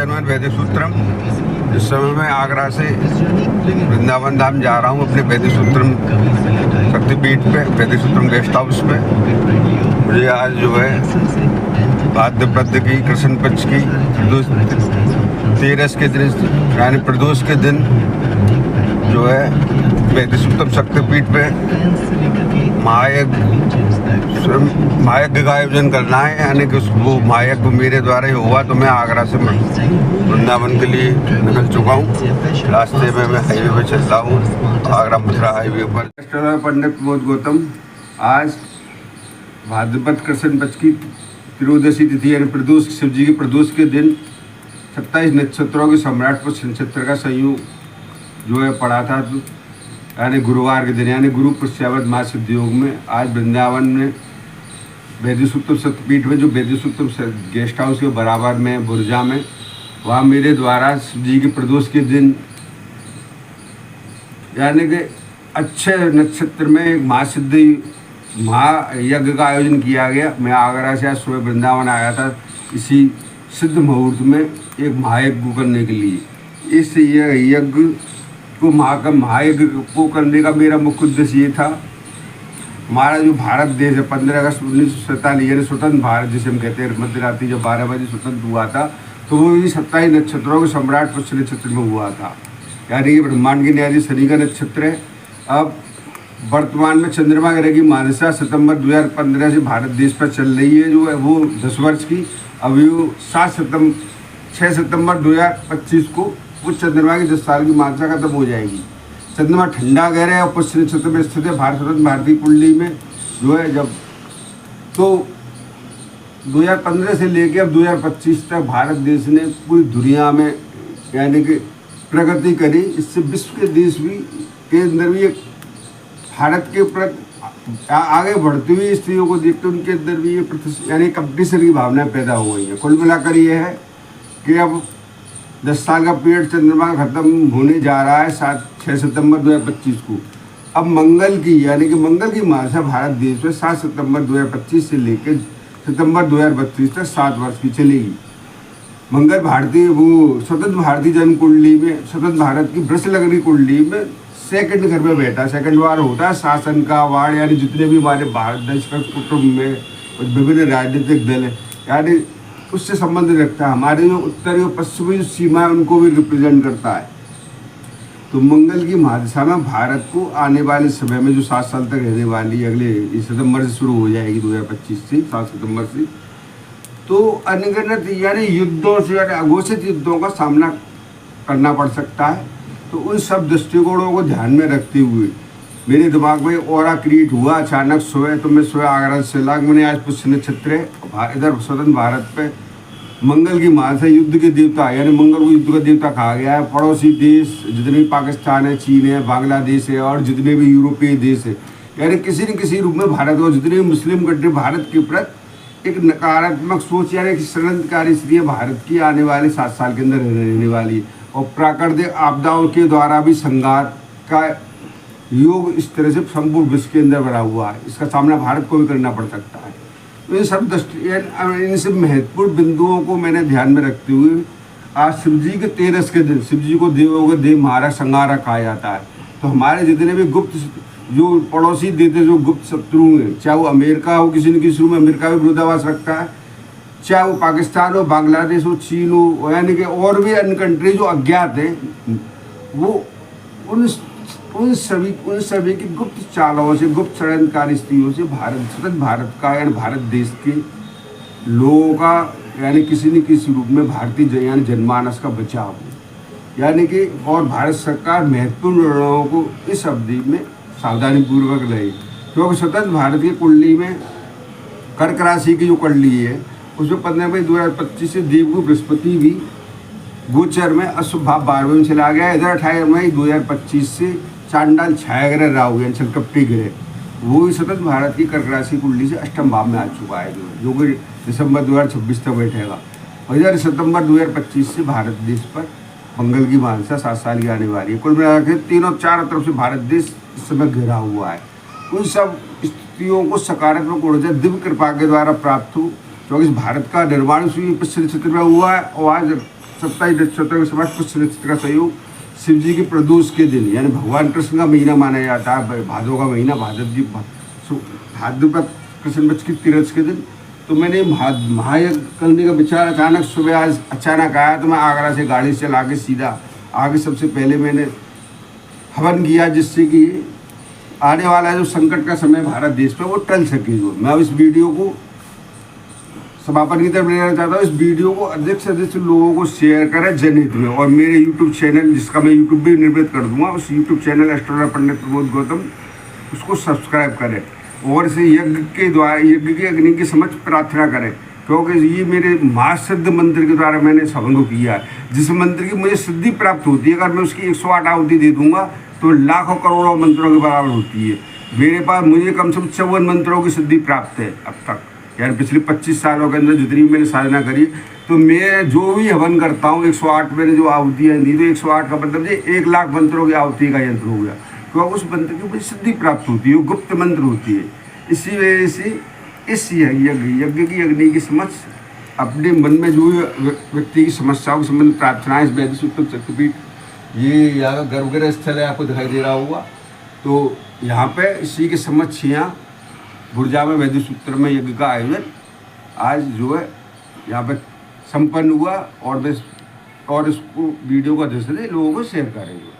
जन्म वैदिक सूत्रम। इस समय मैं आगरा से वृंदावन धाम जा रहा हूँ अपने वैदिक सूत्रम शक्तिपीठ पे, वैदिक सूत्रम गेस्ट हाउस पे। मुझे आज जो है भाद्रपद की कृष्ण पक्ष की 13 के दिन यानी प्रदोष के दिन जो है वैदिक सूत्रम शक्तिपीठ पे महायज्ञ का आयोजन करना है। यानी कि वो महायज्ञ मेरे द्वारा ही हुआ, तो मैं आगरा से वृंदावन के लिए निकल चुका हूँ। रास्ते में मैं हाईवे पर चल रहा हूँ, आगरा मथुरा हाईवे पर। पंडित प्रमोद गौतम, आज भाद्रपद कृष्ण पक्ष की त्रयोदशी तिथि यानी प्रदोष, शिव जी के प्रदोष के दिन 27 नक्षत्रों के सम्राट पुष्य नक्षत्र का संयोग जो है पड़ा था, यानी गुरुवार के दिन, यानी गुरु पुष्यावत मास सिद्ध योग में आज वृंदावन में वैदिक सूत्रम शक्तिपीठ में, जो वैदिक सूत्रम गेस्ट हाउस के बराबर में बुर्जा में, वहाँ मेरे द्वारा शिव जी के प्रदोष के दिन यानी कि अच्छे नक्षत्र में एक महासिद्ध महायज्ञ का आयोजन किया गया। मैं आगरा से आज सुबह वृंदावन आया था इसी सिद्ध मुहूर्त में एक महायज्ञ करने के लिए। इस यज्ञ को महायज्ञ को करने का मेरा मुख्य उद्देश्य ये था, हमारा जो भारत देश है 15 अगस्त 1947 यानी स्वतंत्र भारत जिसे हम कहते हैं, मध्यरात्रि जब 12 बजे स्वतंत्र हुआ था, तो वो ये 27 नक्षत्रों के सम्राट पुष्य नक्षत्र में हुआ था। यानी ये ब्रह्मांड की न्यायाधीश शनि का नक्षत्र है। अब वर्तमान में चंद्रमा ग्रह की मानसा सितंबर 2015 से भारत देश पर चल रही है, जो है वो 10 वर्ष की। अभी वो 6 सितंबर 2025 को वो चंद्रमा की 10 साल की मानसा खत्म हो जाएगी। चंद्रमा ठंडा ग्रह है और पुष्य नक्षत्र में स्थित है भारतीय कुंडली में, जो है जब तो 2015 से लेकर अब 2025 तक भारत देश ने पूरी दुनिया में यानी कि प्रगति करी। इससे विश्व के देश भी के अंदर भी एक भारत के प्रति आगे बढ़ती हुई स्त्रियों को देखते उनके अंदर भी ये यानी कंपटीशन की भावनाएं पैदा हो गई है। कुल मिलाकर ये है कि अब 10 साल का पीरियड चंद्रमा खत्म होने जा रहा है 6 सितंबर 2025 को। अब मंगल की यानी कि मंगल की मानसा भारत देश में 7 सितंबर 2025 से लेकर सितंबर 2032 तक 7 वर्ष की चलेगी। मंगल भारतीय वो स्वतंत्र भारतीय जन्म कुंडली में, स्वतंत्र भारत की वृष लग्न कुंडली में सेकंड घर में बैठा, सेकंड वार होता है शासन का वार, यानी जितने भी हमारे भारत देश का कुटुंब में विभिन्न राजनीतिक दल है यानी उससे संबंध रखता है। हमारे जो उत्तरी और पश्चिमी जो सीमा है उनको भी रिप्रेजेंट करता है। तो मंगल की महादशा में भारत को आने वाले समय में जो 7 साल तक रहने वाली, अगले सितंबर से शुरू हो जाएगी 2025 से 7 सितंबर से, तो अनगिनत यानी युद्धों से यानी अघोषित युद्धों का सामना करना पड़ सकता है। तो उन सब दृष्टिकोणों को ध्यान में रखते हुए मेरे दिमाग में ऑरा क्रिएट हुआ अचानक सुबह। तो मैं सुबह आगरा से मैंने आज पुष्य नक्षत्र है इधर स्वतंत्र भारत पे मंगल की मानसा युद्ध के देवता यानी मंगल को युद्ध का देवता कहा गया है। पड़ोसी देश जितने भी पाकिस्तान है, चीन है, बांग्लादेश है और जितने भी यूरोपीय देश है यानी किसी न किसी रूप में भारत और जितने भी मुस्लिम कंट्री भारत के प्रति एक नकारात्मक सोच यानी कि षड्यंत्रकारी स्थिति भारत की आने वाले 7 साल के अंदर रहने वाली है। और प्राकृतिक आपदाओं के द्वारा भी संघार का योग इस तरह से संपूर्ण विश्व के अंदर बना हुआ है, इसका सामना भारत को भी करना पड़ सकता है। तो इन सब इन सब महत्वपूर्ण बिंदुओं को मैंने ध्यान में रखते हुए आज शिव जी के 13 के दिन शिव जी को देवों के देव महाराज संहारक कहा जाता है। तो हमारे जितने भी गुप्त जो पड़ोसी देते जो गुप्त शत्रु हैं, चाहे वो अमेरिका हो, किसी न किसी रूप में अमेरिका भी विरोधाभास रखता है, चाहे वो पाकिस्तान हो, बांग्लादेश हो, चीन हो, यानी कि और भी अन्य कंट्री जो अज्ञात है, वो उन सभी की गुप्त चालों से, गुप्त षड्यंत्रकारी स्थितियों से भारत का यानी भारत देश के लोगों का यानी किसी न किसी रूप में भारतीय यानी जनमानस का बचाव हो यानी कि और भारत सरकार महत्वपूर्ण निर्णयों को इस अवधि में सावधानी पूर्वक रहे। क्योंकि स्वतंत्र भारत की कुंडली में कर्क राशि की जो कुंडली है उसमें 15 मई 2025 से देवगुरु बृहस्पति भी गोचर में अशुभ भाव 12वें में चला गया। इधर 28 मई 2025 से चांडाल छाया ग्रह राहु यानी छलकपटी ग्रह वो भी स्वतंत्र भारत की कर्क राशि कुंडली से अष्टम भाव में आ चुका है, जो कि दिसंबर 2026 तक बैठेगा। और इधर सितंबर 2025 से भारत देश पर मंगल की मानसा 7 साल की आने वाली है। कुल मिलाकर तीनों चारों तरफ से भारत देश इस समय घिरा हुआ है। उन सब स्थितियों को सकारात्मक ऊर्जा दिव्य कृपा के द्वारा प्राप्त हो, क्योंकि भारत का निर्माण पुष्य नक्षत्र में हुआ है और आज 27 नक्षत्रों के समाज पुष्य नक्षत्र का सहयोग शिव जी के प्रदोष के दिन यानी भगवान कृष्ण का महीना माना जाता है, भादो का महीना, भाद्रपद कृष्ण पक्ष की तीरथ के दिन। तो मैंने महायज्ञ करने का विचार अचानक सुबह आज अचानक आया, तो मैं आगरा से गाड़ी से चला के सीधा आगे सबसे पहले मैंने हवन किया, जिससे कि आने वाला जो संकट का समय भारत देश पे वो टल सके। जो मैं इस वीडियो को समापन की तरफ ले जाना चाहता हूँ। इस वीडियो को अधिक से अधिक लोगों को शेयर करें जनहित में, और मेरे यूट्यूब चैनल, जिसका मैं यूट्यूब भी निर्मित कर दूंगा, उस यूट्यूब चैनल एस्ट्रोलॉजर पंडित प्रमोद गौतम, उसको सब्सक्राइब करें और इसे यज्ञ के द्वारा यज्ञ की अग्नि की समझ प्रार्थना करें, क्योंकि ये मेरे महासिद्ध मंत्र के द्वारा मैंने इस हवन को किया है, जिस मंत्र की मुझे सिद्धि प्राप्त होती है। अगर मैं उसकी 108 आहुति दे दूंगा तो लाखों करोड़ों मंत्रों के बराबर होती है। मेरे पास मुझे कम से कम 54 मंत्रों की सिद्धि प्राप्त है अब तक, यानी पिछले 25 सालों के अंदर जितनी मैंने साधना करी। तो मैं जो भी हवन करता हूँ 108 मैंने जो आहुतियाँ दी, तो 108 का मतलब ये 1 लाख मंत्रों की आहुति का यंत्र हो गया, क्योंकि उस मंत्र की मुझे सिद्धि प्राप्त होती है, वो गुप्त मंत्र होती है। इसी वजह से इस यज्ञ की अग्नि की समझ अपने मन में जो व्यक्ति की समस्याओं के संबंध प्रार्थनाएं, इस वैदिक उत्तम शक्तिपीठ, ये यहाँ गर्भगृह स्थल है, आपको दिखाई दे रहा होगा। तो यहाँ पे इसी के समक्ष यहाँ गुर्जा में वैदिक सूत्र में यज्ञ का आयोजन आज जो है यहाँ पे संपन्न हुआ, और इसको वीडियो का दृश्य लोगों को शेयर करेंगे।